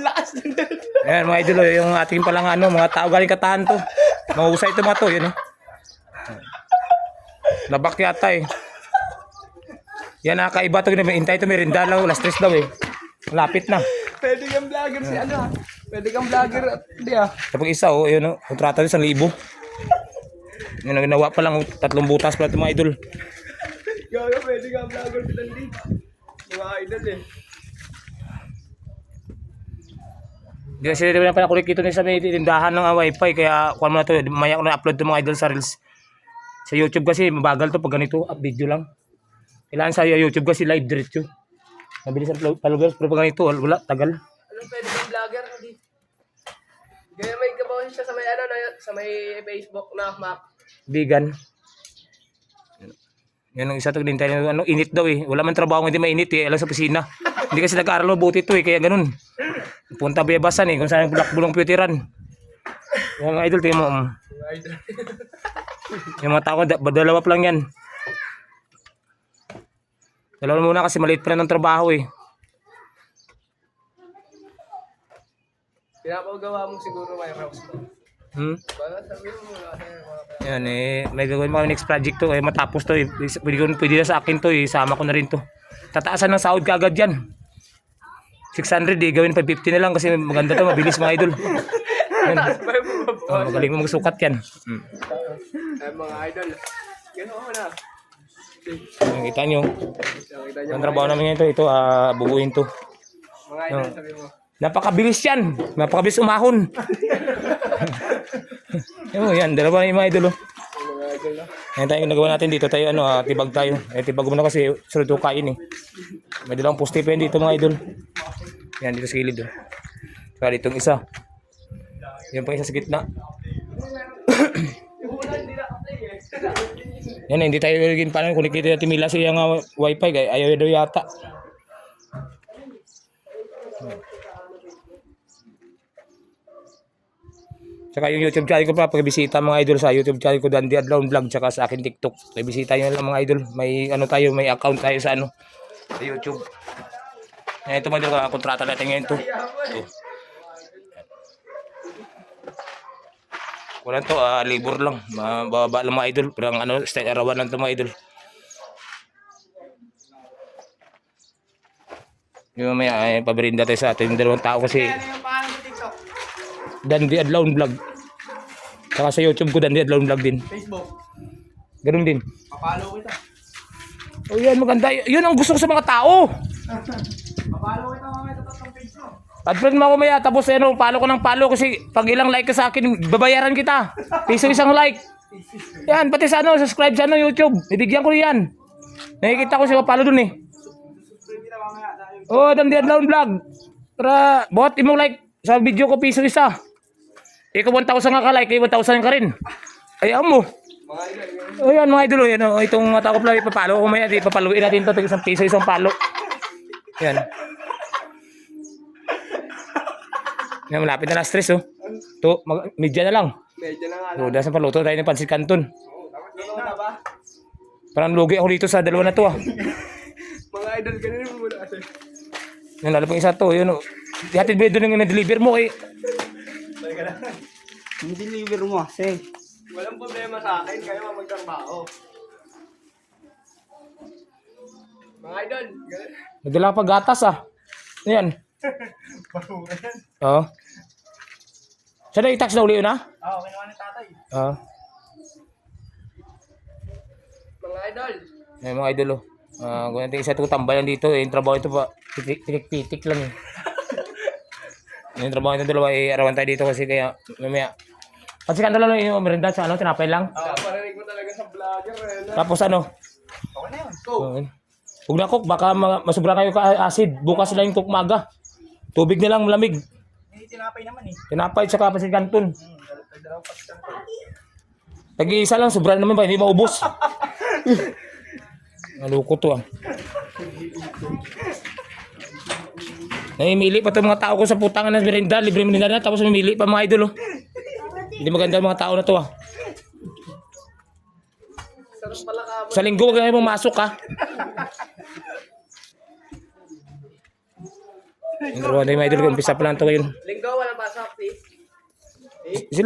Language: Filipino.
Lakas ng Ayan mga idol, yung ating palang ano, mga tao galing Katahan to. Mahusay ito mga to, yun oh. Labak yata eh. Yan nakaiba to, hintay ito, merinda daw, last 3 daw eh. Malapit na. Pwede kang vlogger si ano ha. Pwede kang vlogger at hindi ha. Kapag isa oh, yun oh, kontrata nyo 1,000. Yung ginawa pa lang, 3 butas pala ito mga idol. Gaga, pwede kang vlogger si Dandy. Mga idol eh. Hindi na sila naman pala kulikito nila sa may tindahan ng wifi, kaya kuha mo na to, maya ko na-upload to mga idol sa Reels. Sa YouTube kasi mabagal to pag ganito, up video lang. Kailangan sa YouTube kasi live diretso. Mabilis ang followers, pero pag ganito, wala, tagal. Anong pwede kang vlogger? Hindi. Gaya may kabawan siya sa may ano, sa may Facebook na map. Vegan. Yan ang isa to, ano, init daw eh. Wala man trabaho, hindi mainit eh, alam sa opisina. Hindi kasi nag-aaral buti to eh, kaya ganun. Punta Bebasan eh, kung saan bulong putiran. Yung mga idol, tingnan mo. Mga idol. Yung mga tao, dalawa pa lang yan. Dalawa muna kasi maliit pa na ng trabaho eh. Pinapagawa mo siguro may house mo. Baka sabihin mo mga Yan eh, may gagawin mga next project to eh, matapos to eh. Pwede na sa akin to eh, sama ko na rin to. Tataasan ng sahod kaagad yan. 600 eh, gawin 550 na lang kasi maganda to, mabilis mga idol. Yan. Magaling mo magsukat yan. Ay mga idol. Gano'n ako na. Nakita nyo. Nakita niyo. Ang trabaho namin ngayon ito, bubuin to. Mga idol, sabi mo. Napakabilis yan. Napakabilis umahon. Yan, dalawa na yung mga idol. Mga idol na. Yan tayo nagawa natin dito tayo, tibag tayo. Tibag mo na kasi sunod ko kain eh. May dalawang poste pa yun dito mga idol. Yan dito sa gilid. Saka ditong isa. Yan pa isa sa gitna. Yan, hindi tayo gagawin paano kung nakikita natin mila siya ng wifi. Ayaw daw yata. Tsaka yung YouTube channel ko pa, pag-bisita mga idol sa YouTube channel ko, Dandy Adlaw Vlog, tsaka sa akin TikTok. Pag-bisita nyo lang mga idol. May tayo, may account tayo sa sa YouTube. Ito mga idol, kontrata natin ngayon to. Wala to, labor lang. Bababa lang mga idol. Pero style arawan lang to mga idol. Yung may paberinda tayo sa ating dalawang tao kasi Dandy Adlaw Vlog. Saka sa YouTube ko Dandy Adlaw Vlog din. Facebook. Ganun din. Papalo kita. Oh yan, maganda. Yun ang gusto ko sa mga tao. Papalo kita mamaya sa tatlong page mo. At-friend mo ako maya, tapos palo ko ng palo kasi pag ilang like ka sa akin, babayaran kita. Piso isang like. Yan, pati sa subscribe sa YouTube. Ibigyan ko yan. Nakikita ko siya palo dun eh. Oh, Dandy Adlaw Vlog. Para, bot, imong like sa video ko, piso isa. Ikaw 1,000 nga ka like, 1,000 ka rin. Ayaw mo. Mga idol. O yan mga idol, yan, itong tao ko pala ipapalo ko maya, ipapaluin natin ito, isang piso, isang palo. Yan. Yan, malapit na stress oh. To, media na lang. Medyo na nga lang. So, dahil sa paluto tayo ng pansit canton. Gano'n na ba? Parang lugi ako dito sa dalawa na to ah. Mga idol, ganun mo muna kasi. Yan, lalo pang isa to, yun oh. Hatid ba doon yung na-deliver mo eh. Deliver mo kasi. Walang problema sa akin, kayo ang magtrabaho. Mga idol, ganun. Nagdala pa gatas ah. Yan. Oo. Saan na i-tax na uli yun ah? Oo, kinuha ni tatay. Oo. Mga idol. Yan mga idol oh. Kung natin isa ito tambayan dito eh. Yung trabaho ito pa, pitik-pitik lang eh. Yung trabaho ito dalawa eh, arawan tayo dito kasi kaya mamaya. Kasi kanda lang yung merinda sa tinapay lang. Parinig mo talaga sa vlogger eh. Tapos Okay na yun. Go. Huwag na cook, baka masubra kayo ka acid. Bukas lang yung cook maga. Tubig na lang, malamig. May tinapay naman eh. Tinapay tsaka pasit canton. Tag-iisa lang, sobra naman ba? Hindi maubos. Naluko to ah. Namimili pa itong mga tao ko sa putangan ng merinda. Libre merinda na, tapos mamili pa mga idol oh. Hindi maganda mga tao na to ah. Sarap pala ka. Sa linggo, huwag na pumasok ha. Yung mga idol, umpisa pa lang ito ngayon. Linggo, walang pasok, see? Sila